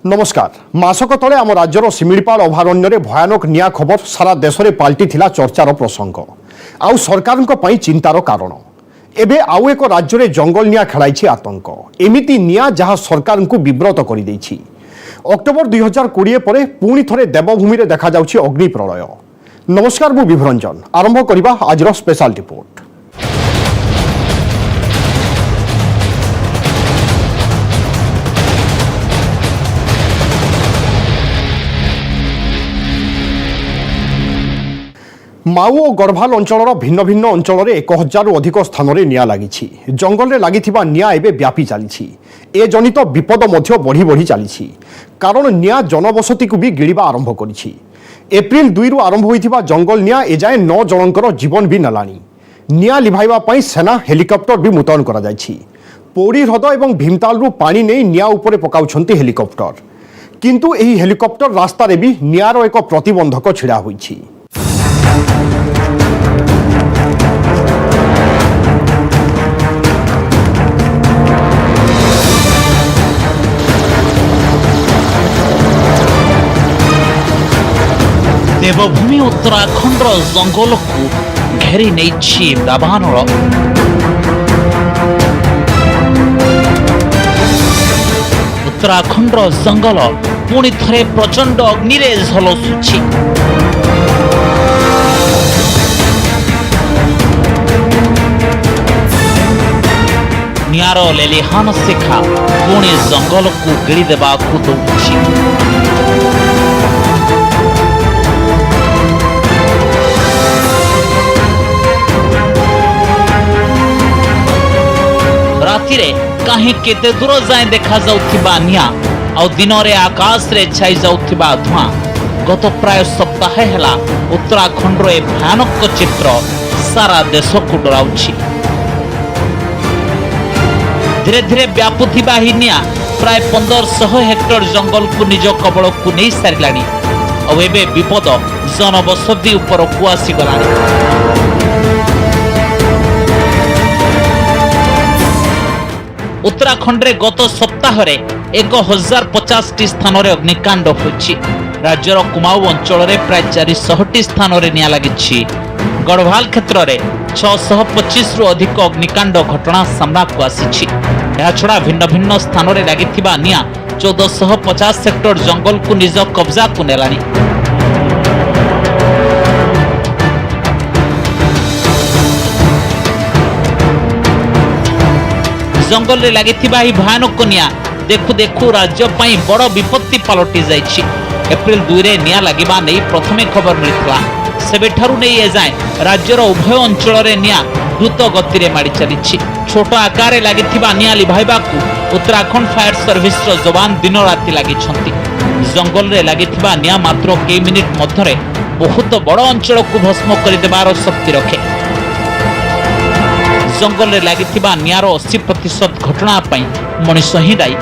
नमस्कार। मासक तले आम राज्यर शिमिळपाल अभयारण्य भयानक निया खबर सारा देश में पलटि चर्चार प्रसंग आउ सरकार चिंतार कारण। एबे आउ एक राज्य में जंगल निया खेलाई आतंक एमिति निया जहाँ सरकार को विव्रत कर देछि। अक्टोबर 2020 पर पुणी थे देवभूमि में देखा अग्नि प्रलय। नमस्कार, मु विभरंजन। आरंभ करबा आजर स्पेशल रिपोर्ट। माऊ और गढ़वाल अंचल भिन्न भिन्न अंचल 1000 अधिक स्थान में निया लगी। जंगल में लगी निया एवं व्यापी चली ए जनित विपद बढ़ी बढ़ी चली कारण निया जनबसती को भी गिड़ा आरंभ कर। एप्रिल 2 रु आरंभ होता जंगल निया एजाए 9 जनकर जीवन भी नेलानी। निया लिभाइबा सेना हेलिकप्टर भी मुतयन करा जायछि। पौड़ी ह्रद और भीमताल पानी नहीं निया उपरे पकाउछन्ति हेलिकप्टर, किंतु एही हेलिकप्टर रास्ता रे भी नियार एक प्रतिबंधक छिड़ा होइछि। देवभूमि उत्तराखंड जंगल को घेरी नहीं दावानल। उत्तराखंड जंगल पुणी थे प्रचंड अग्नि रे झलसुछि। नियार लेलिहान शिखा पुणी जंगल को गिड़ी देवा दौड़ुछि। रातिरे कहीं केते दूर जाए देखा जाउथिबा निया और दिन रे आकाश रे छाई जाउथिबा धुआं गत प्राय सप्ताह हेला उत्तराखंड रे भयानक चित्र सारा देश को डराउछि। धीरे धीरे व्यापुथिबा ही निया प्राय 1500 हेक्टर जंगल को निज कबल को नहीं सारिलानी और एबे विपद जनबसती उपर को आसी गलानी। उत्तराखंड रे गत सप्ताह रे 1050 स्थान रे अग्निकांड होछि। राज्यर कुमाऊ अंचल रे प्राय 400 स्थान रे निया लागिछि। गढ़वाल क्षेत्र रे 625 रु अधिक अग्निकांड घटना सामना को आसीछि। या छडा भिन्न भिन्न स्थान रे लागिथिबा निया 1450 हेक्टर जंगल को निज कब्जा को नेलानी। जंगल रे लागिथिबा ही भयानक निया देखु देखु राज्य पाई बड़ विपत्ति पलटि जाइछि। एप्रिल 2 रे निया लागिबा नै प्रथमे खबर मिलितला। सेबेठारु नै ए जाय राज्यर उभय अंचल रे निया द्रुत गति रे माडी चलिछि। छोट आकार रे लागिथिबा निया लिभाइबा को उत्तराखंड फायर सर्विस रो जवान दिन राति लागिछन्ति। जंगल रे लागिथिबा निया मात्र के मिनिट मध्य रे बहुत बड़ अंचल को भस्म करि देबार शक्ति रखे। जंगल रे लागिथिबा नियार 80% घटना पाई मनुष्य ही दायी।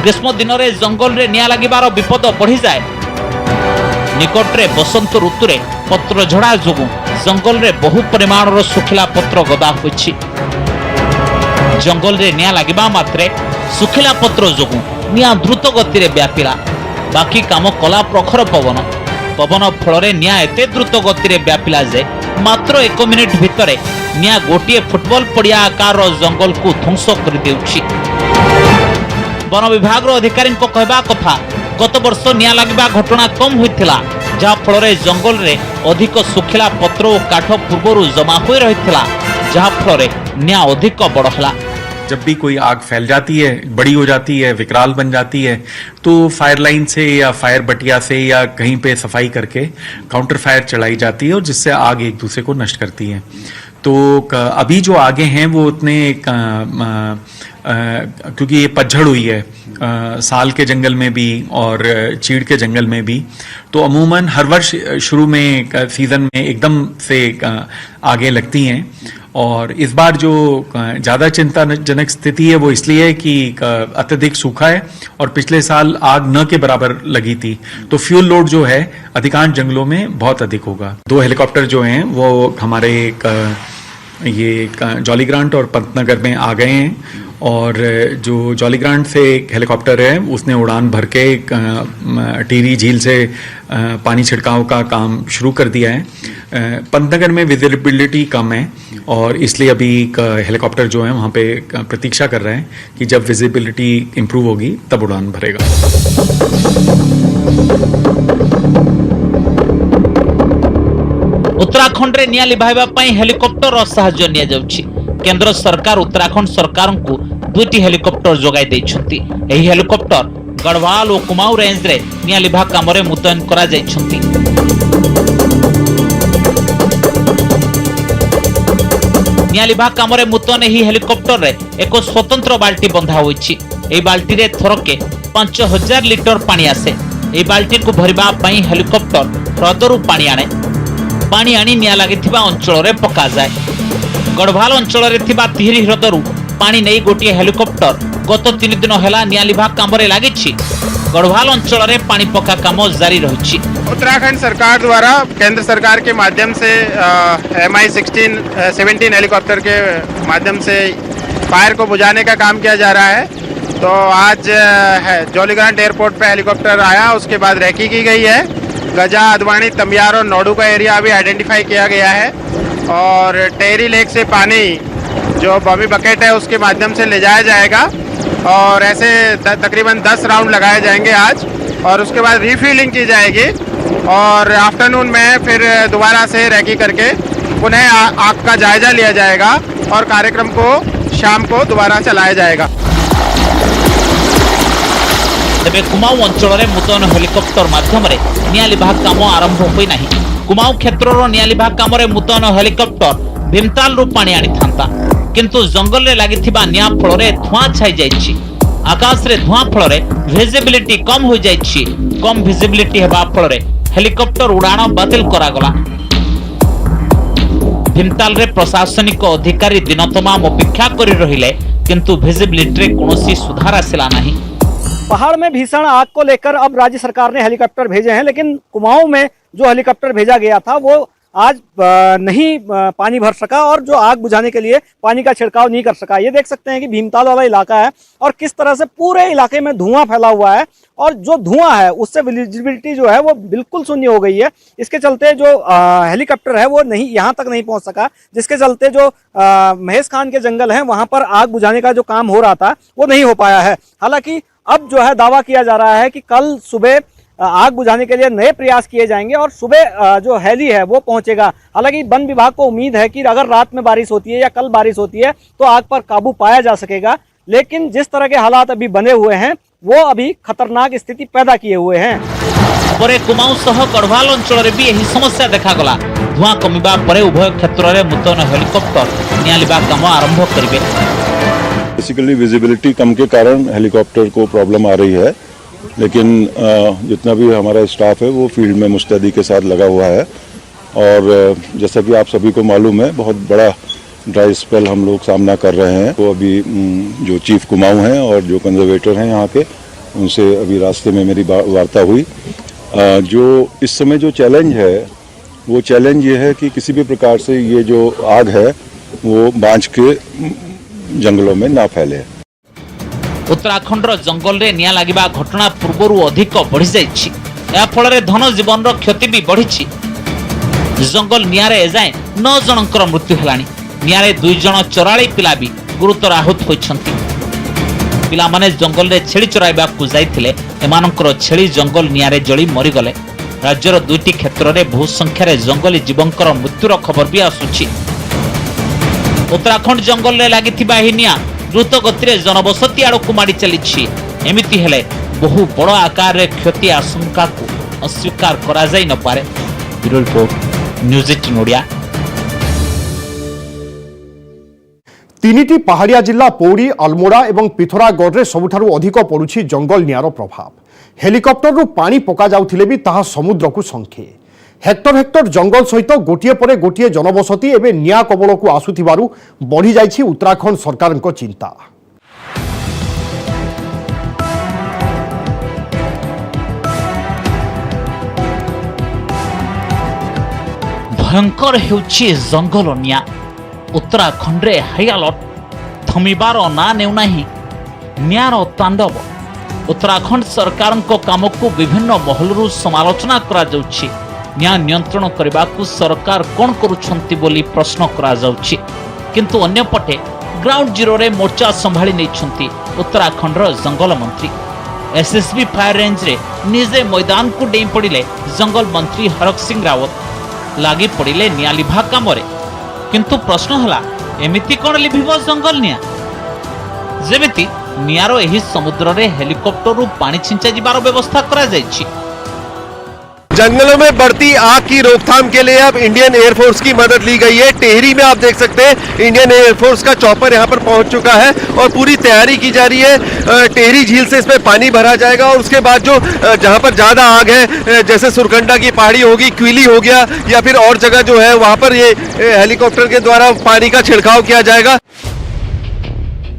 ग्रीष्म दिन रे जंगल रे निया लागिबार विपद बढ़ी जाए। निकट रे बसंत ऋतु रे पत्र झड़ा जोगु जंगल रे बहु परिमाण रो सुखिला पत्र गदा होइछि। जंगल रे निया लागिबा मात्रे सुखिला पत्र जोगु निया द्रुत गति रे व्यापिला। बाकी काम कला प्रखर पवन फल रे निया एते द्रुत गति रे व्यापिला जे मात्र 1 मिनिट भितरे निया गोटे फुटबॉल पड़िया आकार जंगल को ध्वंस कर देउछि। वन विभाग अधिकारी कहवा कथा गत वर्ष निया लगिबा घटना कम होइथिला, जहा फल रे जंगल रे अधिक सुखिला पत्र और काठ पूर्व जमा हो रहिथिला, जहा फल रे निया अधिक बड़ हला। जब भी कोई आग फैल जाती है, बड़ी हो जाती है, विकराल बन जाती है, तो फायर लाइन से या फायर बटिया से या कहीं पे सफाई करके काउंटर फायर चलाई जाती है और जिससे आग एक दूसरे को नष्ट करती है। तो अभी जो आगे हैं वो उतने क्योंकि ये पतझड़ हुई है साल के जंगल में भी और चीड़ के जंगल में भी, तो अमूमन हर वर्ष शुरू में सीजन में एकदम से आगे लगती हैं। और इस बार जो ज़्यादा चिंताजनक स्थिति है वो इसलिए है कि अत्यधिक सूखा है और पिछले साल आग न के बराबर लगी थी, तो फ्यूल लोड जो है अधिकांश जंगलों में बहुत अधिक होगा। 2 हेलीकॉप्टर जो हैं वो हमारे ये जॉली ग्रांट और पंतनगर में आ गए हैं और जो जॉलीग्रांट से एक हेलीकॉप्टर है उसने उड़ान भर के टिहरी झील से पानी छिड़काव का काम शुरू कर दिया है। पंतनगर में विजिबिलिटी कम है और इसलिए अभी हेलीकॉप्टर जो है वहाँ पे प्रतीक्षा कर रहे हैं कि जब विजिबिलिटी इम्प्रूव होगी तब उड़ान भरेगा। उत्तराखंड रे निया लिभाइबा पई हेलिकॉप्टर साहाय्य निया जाउछि। केंद्र सरकार उत्तराखंड सरकार को 2टी हेलिकॉप्टर जोगाई दैछंती। एही हेलिकॉप्टर गढ़वाल और कुमाऊं रेंज रे निया लिभा काम रे मुतयन करा जाइछंती। निया लिभा काम रे मुतयन एही हेलिकॉप्टर रे एक स्वतंत्र बाल्टी बंधा होइछि। एही बाल्टी रे थरके 5000 लिटर पानी आसे। एही बाल्टी को भरिबा पई हेलिकॉप्टर हृदरू पानी आने। पानी आनी निया लागिथिबा अंचल रे पका जाय। गढ़वाल अंचल रे थिबा तिहिरी हृदरू पानी नहीं गोटिए हेलिकॉप्टर गत 3 दिन हेला निया लिभा काम रे लागिछि। गढ़वाल अंचल रे पानी पका काम जारी रहिछि। उत्तराखंड सरकार द्वारा केंद्र सरकार के माध्यम से MI-17 हेलीकॉप्टर के माध्यम से फायर को बुझाने का काम किया जा रहा है। तो आज जॉलीग्रांट एयरपोर्ट पे हेलीकॉप्टर आया, उसके बाद रेकी की गई है। गजा, अदवानी, तमियार और नोडू का एरिया अभी आइडेंटिफाई किया गया है और टेहरी लेक से पानी जो बॉबी बकेट है उसके माध्यम से ले जाया जाएगा और ऐसे तकरीबन 10 राउंड लगाए जाएंगे आज और उसके बाद रीफिलिंग की जाएगी और आफ्टरनून में फिर दोबारा से रेकी करके पुनः आग का जायजा लिया जाएगा और कार्यक्रम को शाम को दोबारा चलाया जाएगा। तेबे कुमाऊं अंचल रे मुतयन हेलिकॉप्टर माध्यम रे निया लिभा काम आरंभ होई नाही। कुमाऊं क्षेत्र रो निया लिभा काम रे मुतयन हेलिकॉप्टर भीमताल रो पानी आनी थांता, किंतु जंगल रे लागिथिबा निया फळ रे धुआं छाई जाईछि। आकाश रे धुआं फळ रे विजिबिलिटी कम हो जाईछि। कम विजिबिलिटी हेबा फळ रे हेलिकॉप्टर उड़ाण बातिल करा गला। भीमताल रे प्रशासनिक अधिकारी दिन तमाम अपेक्षा करि रहिले, किंतु विजिबिलिटी रे कोनोसी सुधार आसिला नाही। पहाड़ में भीषण आग को लेकर अब राज्य सरकार ने हेलीकॉप्टर भेजे हैं, लेकिन कुमाऊं में जो हेलीकॉप्टर भेजा गया था वो आज नहीं पानी भर सका और जो आग बुझाने के लिए पानी का छिड़काव नहीं कर सका। ये देख सकते हैं कि भीमताल वाला इलाका है और किस तरह से पूरे इलाके में धुआं फैला हुआ है और जो धुआं है उससे विजिबिलिटी जो है वो बिल्कुल शून्य हो गई है। इसके चलते जो हेलीकॉप्टर है वो नहीं यहाँ तक नहीं पहुँच सका, जिसके चलते जो महेश खान के जंगल है वहाँ पर आग बुझाने का जो काम हो रहा था वो नहीं हो पाया है। हालांकि अब जो है दावा किया जा रहा है कि कल सुबह आग बुझाने के लिए नए प्रयास किए जाएंगे और सुबह जो हेली है वो पहुंचेगा। हालांकि वन विभाग को उम्मीद है कि अगर रात में बारिश होती है या कल बारिश होती है तो आग पर काबू पाया जा सकेगा, लेकिन जिस तरह के हालात अभी बने हुए हैं वो अभी खतरनाक स्थिति पैदा किए हुए हैं। परे कुमाऊं सह गढ़वाल अंचल रे भी यही समस्या देखा गला। धुआं कमिबा परे उभय क्षेत्र रे मुतयन हेलिकॉप्टर निया लिबा काम आरंभ करिवे। बेसिकली विजिबिलिटी कम के कारण हेलीकॉप्टर को प्रॉब्लम आ रही है, लेकिन जितना भी हमारा स्टाफ है वो फील्ड में मुस्तैदी के साथ लगा हुआ है और जैसा कि आप सभी को मालूम है बहुत बड़ा ड्राई स्पेल हम लोग सामना कर रहे हैं। तो अभी जो चीफ कुमाऊं हैं और जो कंजर्वेटर हैं यहाँ के, उनसे अभी रास्ते में मेरी वार्ता हुई। जो इस समय जो चैलेंज है वो चैलेंज ये है कि किसी भी प्रकार से ये जो आग है वो बांझ के जंगलों में ना फैले। उत्तराखंड जंगल रे निया लागिबा घटना पूर्वरु अधिक बढ़ी जाइछि। या फल रे धन जीवन रो क्षति भी बढ़िछि। जंगल निया रे एजाए 9 जनकर मृत्यु हेलानी। निया रे 2 जन चराळी पिला भी गुरुतर आहत होइछंती। पिला माने जंगल रे छेली चराइबा को जाइथिले, एमानकर छेली जंगल निया रे जळी मरि गले। राज्यर 2टी क्षेत्र रे बहु संख्या रे जंगली जीवंकर मृत्युर खबर भी आसुछि। उत्तराखंड जंगल रे लागिथिबा एही निया द्रुत गति जनबसती आड़क माड़ी चली। एमिति हेले बहु बड़ आकार रे क्षति आशंका को अस्वीकार करा जाई न पारे। Bureau report, news 18 Odia. तीनिटी पहाड़िया जिला पौड़ी, अल्मोड़ा और पिथोरागढ़ रे सबुठारु अधिक पड़ुछि जंगल निआर प्रभाव। हेलिकॉप्टर रु पानी पका जाउथिले भी ताहा समुद्र को संखे। हेक्टर हेक्टर जंगल सहित गोटिए परे गोटिए जनबसती एवं निया कबल को आसुथिबारु बढ़ी जाइछि उत्तराखंड सरकार चिंता। भयंकर हेउछि जंगल निया। उत्तराखंड रे हाई अलर्ट थमिबार ना नेउना ही न्यार तांडव। उत्तराखंड सरकार काम को विभिन्न महलरू समालोचना करा जाउछि। न्याय नियंत्रण करने को सरकार कौन करुछंती बोली प्रश्न करा जाउछि। किंतु अन्यपटे ग्राउंड जीरो रे मोर्चा संभाली नहीं उत्तराखंड जंगल मंत्री। एसएसबी फायर रेंज रे निजे मैदान को डेई पड़िले जंगल मंत्री हरक सिंह रावत। लागी पड़िले निया लिभा काम रे। किंतु प्रश्न हला एमिति कोन लिभिबो जंगल निया? जेमिति नियारो एही समुद्र रे हेलिकॉप्टर रु पानी छिंचा जिबार व्यवस्था करा जायछि। जंगलों में बढ़ती आग की रोकथाम के लिए अब इंडियन एयरफोर्स की मदद ली गई है। टेहरी में आप देख सकते हैं इंडियन एयरफोर्स का चॉपर यहां पर पहुंच चुका है और पूरी तैयारी की जा रही है। टेहरी झील से इसमें पानी भरा जाएगा और उसके बाद जो जहां पर ज्यादा आग है, जैसे सुरकंडा की पहाड़ी होगी, क्विली हो गया या फिर और जगह जो है वहां पर ये हेलीकॉप्टर के द्वारा पानी का छिड़काव किया जाएगा।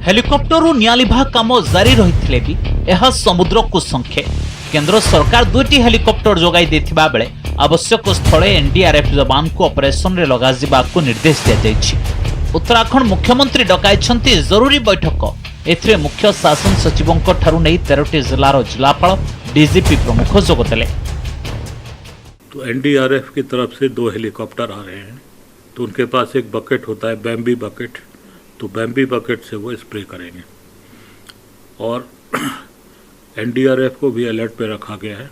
हेलिकॉप्टर निया लिभा काम जारी रही भी यह समुद्र को संख्ये केंद्र सरकार 2टी हेलिकॉप्टर जोगाई देथिबा बेले आवश्यक स्थले एनडीआरएफ जवान को ऑपरेशन रे लगा जिबाको निर्देश दिया जायछि। उत्तराखंड मुख्यमंत्री डकाइछंती जरूरी बैठक। एथिरे मुख्य शासन सचिवंक ठारू नै 13टी जिल्लार जिलापाल डीजीपी प्रमुख जोगदेले। तो एनडीआरएफ की तरफ से 2 हेलीकॉप्टर आ रहे हैं, तो उनके पास एक बकेट होता है, बैम्बी बकेट, तो बैम्बी बकेट से वो स्प्रे करेंगे। और एनडीआरएफ को भी अलर्ट पे रखा गया है।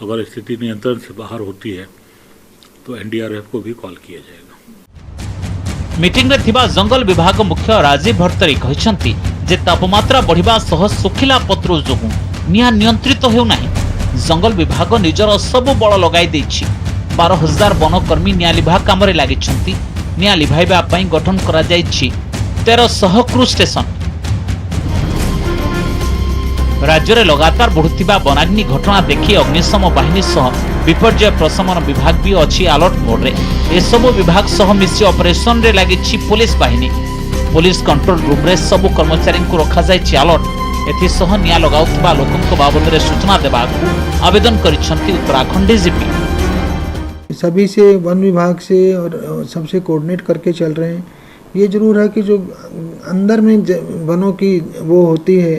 अगर स्थिति नियंत्रण से बाहर होती है तो एनडीआरएफ को भी कॉल किया जाएगा। मीटिंग में थिबा जंगल विभाग मुख्य राजीव भट्टरी कहिसंती जे तापमात्रा बढ़िबा सह सुखिला पत्र जोगु निया नियंत्रित हेउ नाही। जंगल विभाग निजर सब बळ लगाई दैछि। 12,000 वनकर्मी निया लिभा कामरे लागिछंती। निया लिभाइबा पई गठन करा जायछि 1300 क्रूज स्टेशन। राज्य में लगातार बढ़ुथिबा वनाग्नि घटना देखि अग्निशम बाहिनी सह विपर्यय प्रशमन विभाग भी अछि अलर्ट मोड रे। ए सब विभाग सह मिसी ऑपरेशन रे लागिछि पुलिस बाहिनी। पुलिस कंट्रोल रूम रे सब कर्मचारी को रखा जायछि अलर्ट। एथि सह निया लगाउथिबा लोकंक बाबद रे सूचना देबाकू आवेदन करिसंती उत्तराखंड डीजीपी। सभी से वन विभाग से और सबसे कोऑर्डिनेट करके चल रहे हैं। ये जरूर है कि जो अंदर में वनों की वो होती है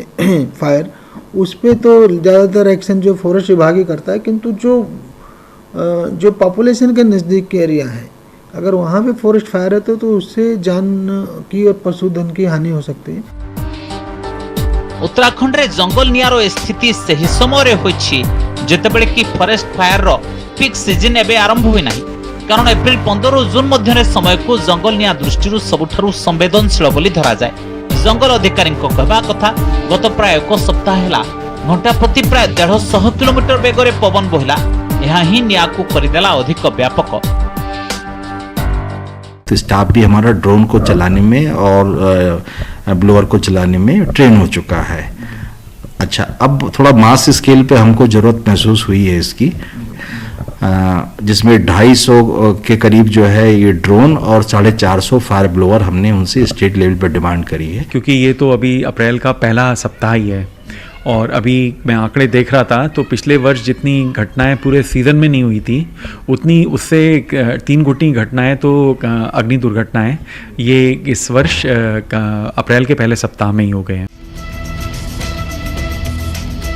फायर, उस पे तो ज़्यादातर एक्शन जो फॉरेस्ट विभाग ही करता है, किंतु जो पॉपुलेशन के नज़दीक के एरिया है, अगर वहाँ पे फॉरेस्ट फायर है तो उससे जान की और पशुधन की हानि हो सकती है। उत्तराखंड रे जंगल नियारो स्थिति सही समय होइछि जेतेबेले कि फॉरेस्ट फायर रो पीक सीजन एबे आरंभ होई नाही। कारण एप्रिल 15 जून मध्य समय को जंगल निया दृष्टि सबुठारु संवेदनशील बोली धरा जाए। जंगल अधिकारी कहवा कथा गत प्राय 1 सप्ताह है घंटा प्रति प्राय 150 किलोमीटर बेगरे पवन बहिला। यह ही निया को करदेला अधिक व्यापक। तो स्टाफ भी हमारा ड्रोन को चलाने में और ब्लोअर को चलाने में ट्रेन हो चुका है। अच्छा, अब थोड़ा मास स्केल पे हमको जरूरत महसूस हुई है इसकी, जिसमें 250 के करीब जो है ये ड्रोन और 450 फायर ब्लोअर हमने उनसे स्टेट लेवल पर डिमांड करी है। क्योंकि ये तो अभी अप्रैल का पहला सप्ताह ही है और अभी मैं आंकड़े देख रहा था तो पिछले वर्ष जितनी घटनाएं पूरे सीजन में नहीं हुई थी उतनी उससे 3 गुनी घटनाएं तो अग्नि दुर्घटनाएं ये इस वर्ष अप्रैल के पहले सप्ताह में ही हो गए हैं।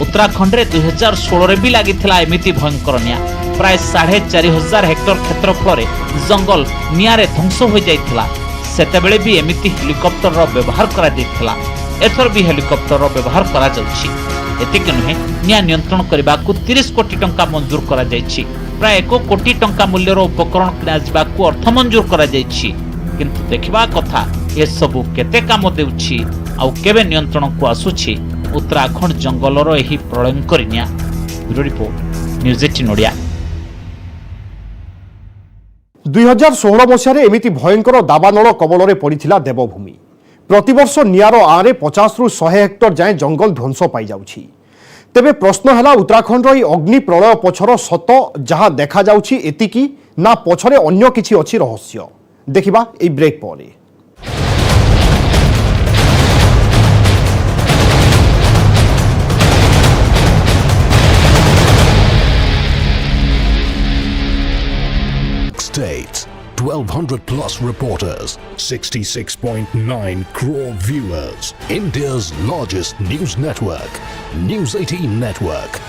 उत्तराखंड रे 2016 रे भी लागिथिला एमिति भयंकर निया। प्राय 4,500 हेक्टर क्षेत्रफल रे जंगल नियारे ध्वंस हो जाइथिला। सेतेबेले भी एमिति हेलिकॉप्टर रो व्यवहार करा जाइथिला। एथर भी हेलिकॉप्टर रो व्यवहार करा जाउछि। एतिक नुहे निया नियंत्रण करबाकू 30 कोटी टंका मंजूर करा जाइछि। प्राय 1 कोटी टंका मूल्यर उपकरण किना जिबाकू अर्थ मंजूर करा जाइछि। किंतु देखिबा कथा ए सब केते काम देउछि आ केबे नियंत्रण को आसुछि उत्तराखंड जंगलर एही प्रलयंकरी निया। Bureau report news 18 Odia. 2016 मसीह एमिति भयंकर दावानल कबल पड़िथिला देवभूमि। प्रतिवर्ष नियार आरे 50 रु 100 हेक्टर जाए जंगल ध्वंस पाई जाउछि। तेबे प्रश्न है उत्तराखंड अग्नि प्रलय पछर सत जहाँ देखा जाउछि एतिकी ना पछरे अन्य किछि अछि रहस्य। देखिबा ए ब्रेक पर। States 12 1,200 plus reporters, 66.9 crore viewers. India's largest news network, News 18 Network.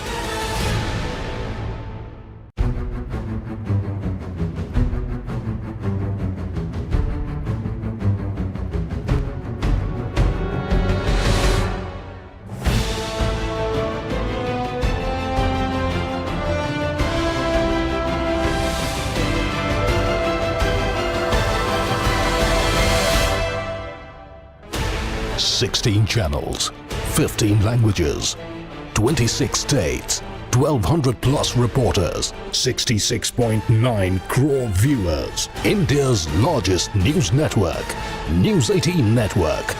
Sixteen channels, 15 languages, 26 states, 1,200 plus reporters, 66.9 crore viewers. India's largest news network, News 18 Network.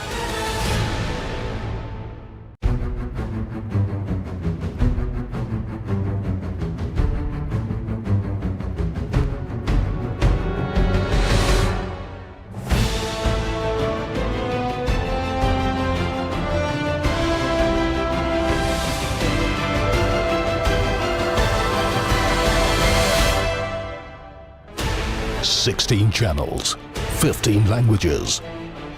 Sixteen channels, 15 languages,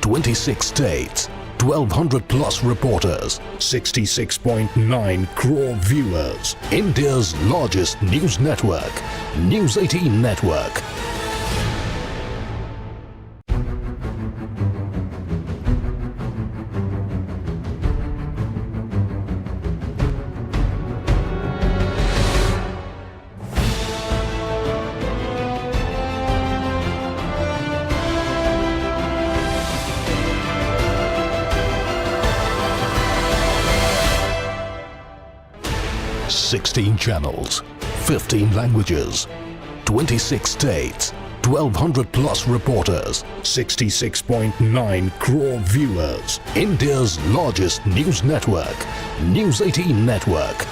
26 states, 1,200 plus reporters, 66.9 crore viewers. India's largest news network, News 18 Network. Sixteen channels, 15 languages, 26 states, 1,200 plus reporters, 66.9 crore viewers. India's largest news network, News 18 Network.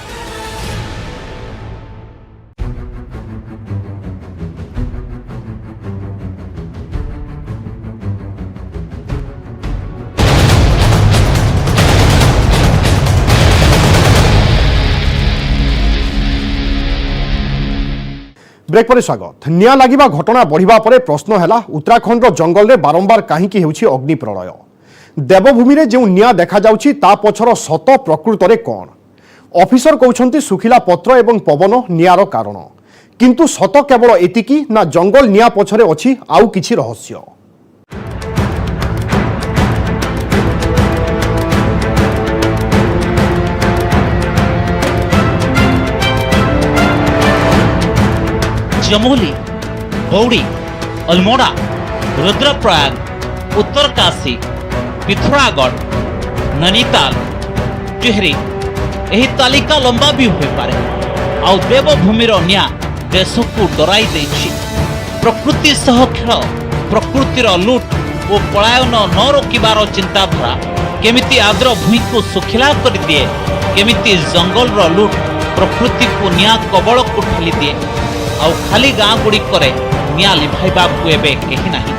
Break पर स्वागत। निया लागिबा घटना बढ़िबा परे प्रश्न हैला उत्तराखंड जंगल रे बारंबार काहींकी हेउछि अग्नि प्रलय। देवभूमि रे जेउ निया देखा जाउछि ता पछर सत प्रकृत रे कोन? ऑफिसर कहउछंती सुखिला पत्र एवं पवन नियार कारण, किंतु सत केवल एतिकी ना जंगल निया पछरे अछि आउ किछि रहस्य? जमुली, बौड़ी, अल्मोड़ा, रुद्रप्रयाग, उत्तरकाशी, पिथौरागढ़, नैनीताल, टिहरी एही तालिका लंबा भी हो पारे। आउ देवभूमिर निया देश को डराई देछि। प्रकृति सह खेल, प्रकृतिर लुट और पलायन न रोकिबार चिंताधारा केमिति आद्र भूमि को सुखिला कर दिए, केमिति जंगल रो लुट प्रकृति को निया कबल को ठेली दिए। आउ खाली गाँ गुड़िकरे निया लिभाइबा को एबे केही नाही।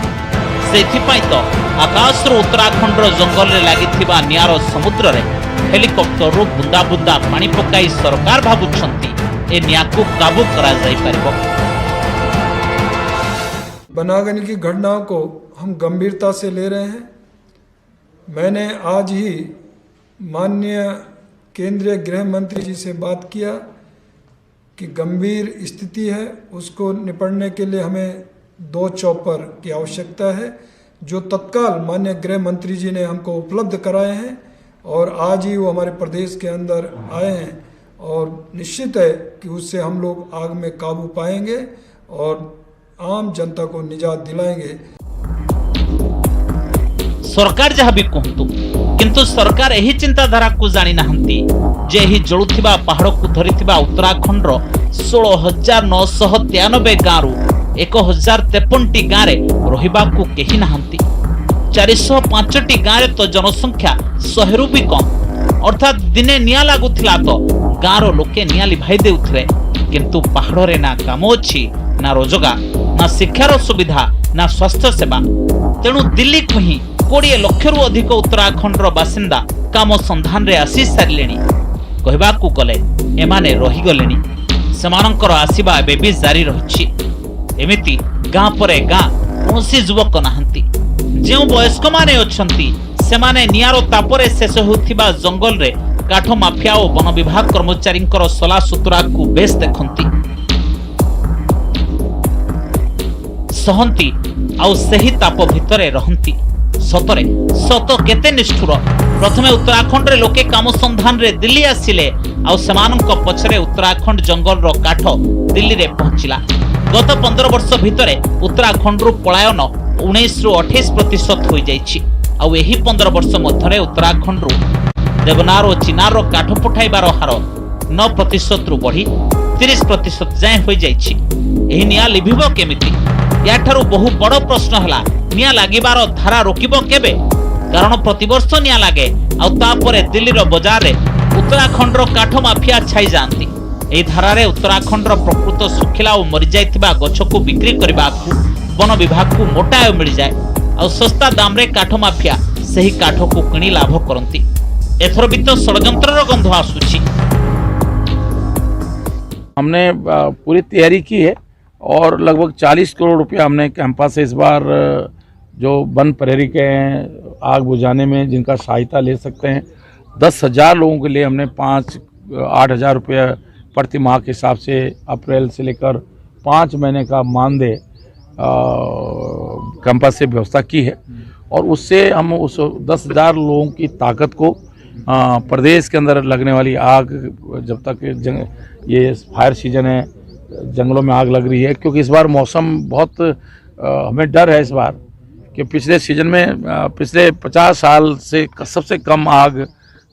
सेथिपाई तो आकाश उत्तराखंड जंगल रे लागिथिबा नियार समुद्र रे हेलिकॉप्टर बुंदा बुंदा पानी पकाई सरकार भाबुछंती ए निया को काबू करा जाई परिबो। बनागनी की घटनाओं को हम गंभीरता से ले रहे हैं। मैंने आज ही माननीय केंद्रीय गृह मंत्री जी से बात किया कि गंभीर स्थिति है, उसको निपटने के लिए हमें 2 चॉपर की आवश्यकता है, जो तत्काल माननीय गृह मंत्री जी ने हमको उपलब्ध कराए हैं और आज ही वो हमारे प्रदेश के अंदर आए हैं और निश्चित है कि उससे हम लोग आग में काबू पाएंगे और आम जनता को निजात दिलाएंगे। सरकार जहाँ भी कहतु किंतु सरकार यही चिंताधारा को जानी नाहंती जे ही जळुथिबा पहाड़ को धरिथिबा उत्तराखंड 16,993 गाँव 1,053 गाँव रे रहिबा को केही नाहंती। 405 गाँव रे तो जनसंख्या 100 रु भी कम, अर्थात दिने निया लागुथिला तो गाँव लोके निया लिभाई देउथरे, किंतु पहाड़ रे ना काम अछि, ना रोजगार, ना शिक्षार सुविधा, ना स्वास्थ्य सेवा। तेणु दिल्ली को ही 20 लाख रु अधिक उत्तराखंड बासिंदा काम संधान रे आसी सारिलेनी। कहबाकू गले एमाने रही गलेनी, सेमानंकर आसीबा एबे भी जारी रहिछि। एमिति गाँ परे गाँ କୌଣସି ଯୁବକ ନାହାନ୍ତି। ଯେଉଁ ବୟସ୍କ ମାନେ ଅଛନ୍ତି ସେମାନେ ନିଆଁର ତାପରେ ଶେଷ ହେଉଥିବା ଜଙ୍ଗଲରେ କାଠ ମାଫିଆ ଓ ବନ ବିଭାଗ କର୍ମଚାରୀଙ୍କର ସଲା ସୁତୁରାକୁ ବେଶ ଦେଖନ୍ତି, ସହନ୍ତି ଆଉ ସେହି ତାପ ଭିତରେ ରହନ୍ତି। ସତରେ ସତ କେତେ ନିଷ୍ଠୁର। ପ୍ରଥମେ ଉତ୍ତରାଖଣ୍ଡରେ ଲୋକେ କାମ ସନ୍ଧାନରେ ଦିଲ୍ଲୀ ଆସିଲେ ଆଉ ସେମାନଙ୍କ ପଛରେ ଉତ୍ତରାଖଣ୍ଡ ଜଙ୍ଗଲର କାଠ ଦିଲ୍ଲୀରେ ପହଞ୍ଚିଲା। ଗତ 15 ବର୍ଷ ଭିତରେ ଉତ୍ତରାଖଣ୍ଡରୁ ପଳାୟନ 19ରୁ 28% ହୋଇଯାଇଛି। ଆଉ ଏହି 15 ବର୍ଷ ମଧ୍ୟରେ ଉତ୍ତରାଖଣ୍ଡରୁ ଦେବନାର ଓ ଚିନାରର କାଠ ପଠାଇବାର ହାର 9%ରୁ ବଢ଼ି 30% ଯାଏଁ ହୋଇଯାଇଛି। ଏହି ନିଆଁ ଲିଭିବ କେମିତି? याठारु बहु बड़ प्रश्न है निया लागिबार धारा रोकिब केबे? कारण प्रतिवर्ष निया लागे आ तापरे दिल्लीर बजार रे उत्तराखंडर काठ माफिया छाई जाती। एही धारारे उत्तराखंडर प्रकृत सुखिला और मरी जाइतिबा गछकु बिक्री करबाकू वन विभाग को मोटा आय मिल जाए आ सस्ता दाम रे काठ माफिया सही काठ को किणी लाभ करती। एथर भी तो षड्यंत्रर गंध आसुची। हमने पूरी तैयारी की है और लगभग 40 करोड़ रुपया हमने कैंपा से इस बार जो वन प्रहरी के हैं आग बुझाने में जिनका सहायता ले सकते हैं 10,000 लोगों के लिए हमने 8,000 रुपये प्रति माह के हिसाब से अप्रैल से लेकर 5 महीने का मानदेय कैंपा से व्यवस्था की है। और उससे हम उस 10,000 लोगों की ताकत को प्रदेश के अंदर लगने वाली आग, जब तक ये फायर सीजन है, जंगलों में आग लग रही है, क्योंकि इस बार मौसम बहुत हमें डर है इस बार कि पिछले सीजन में पिछले 50 साल से सबसे कम आग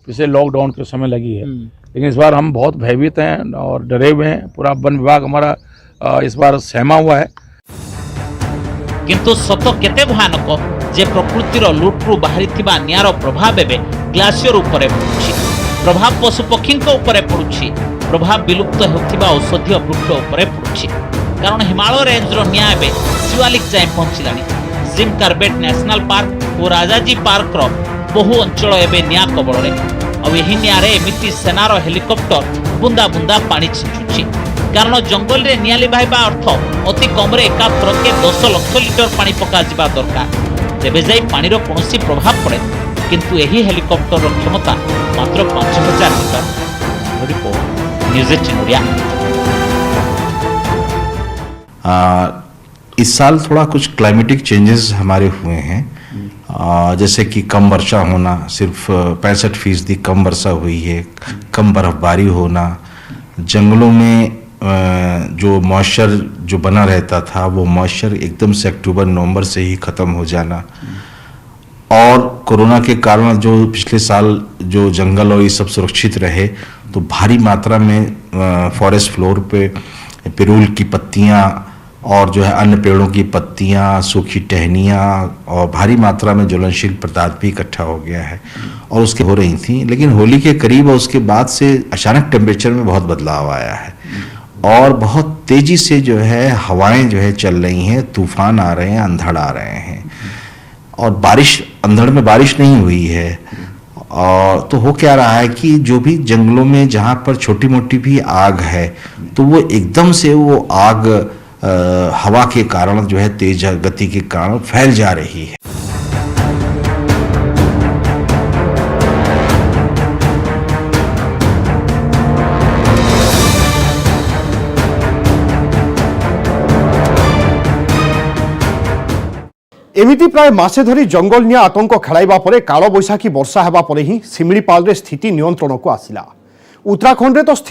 पिछले लॉकडाउन के समय लगी है। लेकिन इस बार हम बहुत भयभीत हैं और डरे हुए हैं। पूरा वन विभाग हमारा इस बार सहमा हुआ है। किंतु सत केते भयानक जे प्रकृतिर लुट्रु बाहरी थिबा नियार प्रभाव एबे ग्लासियर उपरे पड़ुछि, प्रभाव पशु पक्षी उपरे पड़ुछि, प्रभाव विलुप्त होतिबा औषधीय वृक्ष उपरे पड़ुछि। कारण हिमालय रेंजर निया एबे शिवालिक जाए पहुंचिलानी। जिम कार्बेट नेशनल पार्क और राजाजी पार्क रो बहु अंचल एबे निया कबଳରେ। और यही नियारे एमिति सेनार हेलिकॉप्टर बुंदा बुंदा पानी छिंचुछि। कारण जंगल रे निया लिभाइबा अर्थ अति कम रे एकात्र के 10 लाख लिटर पानी पका जिबा दरकार, तेबे जाई पानीर कोनोसी प्रभाव पड़े। किंतु यही हेलिकॉप्टर क्षमता मात्र 5,000 लिटर। Report news 18 Odia. इस साल थोड़ा कुछ क्लाइमेटिक चेंजेस हमारे हुए हैं, जैसे कि कम वर्षा होना, सिर्फ 65% कम वर्षा हुई है, कम बर्फबारी होना, जंगलों में जो मॉइस्चर जो बना रहता था वो मॉइस्चर एकदम से अक्टूबर नवंबर से ही ख़त्म हो जाना, और कोरोना के कारण जो पिछले साल जो जंगल और ये सब सुरक्षित रहे तो भारी मात्रा में फॉरेस्ट फ्लोर पे पिरूल की पत्तियां और जो है अन्य पेड़ों की पत्तियां, सूखी टहनियां और भारी मात्रा में ज्वलनशील पदार्थ भी इकट्ठा हो गया है और उसके हो रही थी। लेकिन होली के करीब और उसके बाद से अचानक टेम्परेचर में बहुत बदलाव आया है और बहुत तेजी से जो है हवाएं जो है चल रही हैं, तूफान आ रहे हैं, अंधड़ आ रहे हैं और बारिश, अंधड़ में बारिश नहीं हुई है। और तो हो क्या रहा है कि जो भी जंगलों में जहाँ पर छोटी मोटी भी आग है तो वो एकदम से वो आग हवा के कारण जो है तेज गति के कारण फैल जा रही है। एमिति प्राय मासे धरी जंगल निया आतंक खेलाइबा परे काल बैशाखी वर्षा हेबा परे ही सिमिलीपाल रे स्थिति नियंत्रण को आसिला। उत्तराखंड रे तो